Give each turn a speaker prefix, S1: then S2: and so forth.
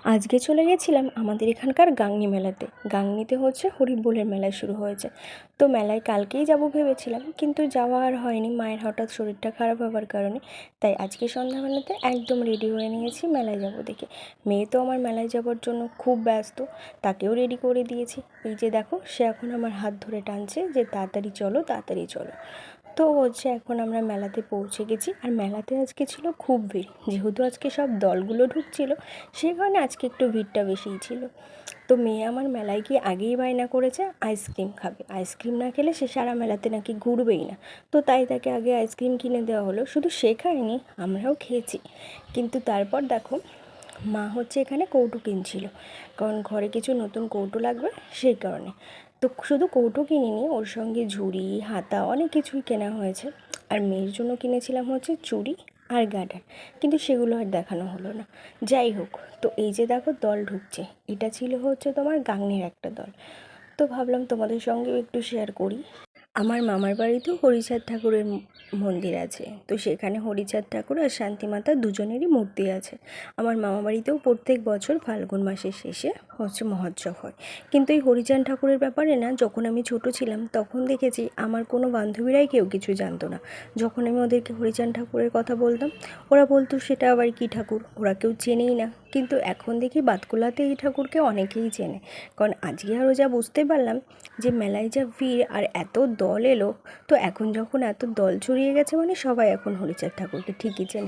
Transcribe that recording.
S1: আজকে চলে গেছিলাম আমাদের এখানকার গাংনী মেলাতে। গাংনীতে হচ্ছে হরিবোলের মেলা শুরু হয়েছে। তো মেলায় কালকেই যাব ভেবেছিলাম, কিন্তু যাওয়া আর হয়নি মায়ের হঠাৎ শরীরটা খারাপ হওয়ার কারণে। তাই আজকে সন্ধ্যাবেলাতে একদম রেডি হয়ে নিয়েছি মেলায় যাব দেখে। মেয়ে তো আমার মেলায় যাওয়ার জন্য খুব ব্যস্ত, তাকেও রেডি করে দিয়েছি। এই যে দেখো, সে এখন আমার হাত ধরে টানছে যে তাড়াতাড়ি চলো তাড়াতাড়ি চলো। তো হচ্ছে এখন আমরা মেলাতে পৌঁছে গেছি, আর মেলাতে আজকে ছিল খুব ভিড়। যেহেতু আজকে সব দলগুলো ঢুকছিল, সেই কারণে আজকে একটু ভিড়টা বেশিই ছিল। তো মেয়ে আমার মেলায় গিয়ে আগেই বায়না করেছে আইসক্রিম খাবে, আইসক্রিম না খেলে সে সারা মেলাতে নাকি ঘুরবেই না। তো তাই তাকে আগে আইসক্রিম কিনে দেওয়া হলো। শুধু সে খায়নি, আমরাও খেয়েছি। কিন্তু তারপর দেখো, মা হচ্ছে এখানে কৌটো কিনছিল, কারণ ঘরে কিছু নতুন কৌটো লাগবে সেই কারণে। তো শুধু কৌটো কিনিনি, ওর সঙ্গে ঝুড়ি হাতা অনেক কিছুই কেনা হয়েছে। আর মেয়ের জন্য কিনেছিলাম হচ্ছে চুড়ি আর গার্ডার, কিন্তু সেগুলো আর দেখানো হলো না। যাই হোক, তো এই যে দেখো দল ঢুকছে, এটা ছিল হচ্ছে তোমার গাংনীর একটা দল। তো ভাবলাম তোমাদের সঙ্গেও একটু শেয়ার করি। আমার মামার বাড়িতেও হরিচাঁদ ঠাকুরের মন্দির আছে, তো সেখানে হরিচাঁদ ঠাকুর আর শান্তিমাতা দুজনেরই মূর্তি আছে। আমার মামা বাড়িতেও প্রত্যেক বছর ফাল্গুন মাসের শেষে হচ্ছে মহোৎসব হয়। কিন্তু এই হরিচাঁদ ঠাকুরের ব্যাপারে না, যখন আমি ছোট ছিলাম তখন দেখেছি আমার কোনো বান্ধবীরাই কেউ কিছু জানতো না। যখন আমি ওদেরকে হরিচাঁদ ঠাকুরের কথা বলতাম, ওরা বলতো সেটা আবার কী ঠাকুর, ওরা কেউ চেনেই না। কিন্তু এখন দেখি বাতকুলাতে এই ঠাকুরকে অনেকেই চেনে। কারণ আজকে আরও যা বুঝতে পারলাম যে মেলায় যা ভিড় আর এত দল এলো, তো এখন যখন এত দল ছড়িয়ে গেছে মানে সবাই এখন হরিচাঁদ ঠাকুরকে ঠিকই চেনে।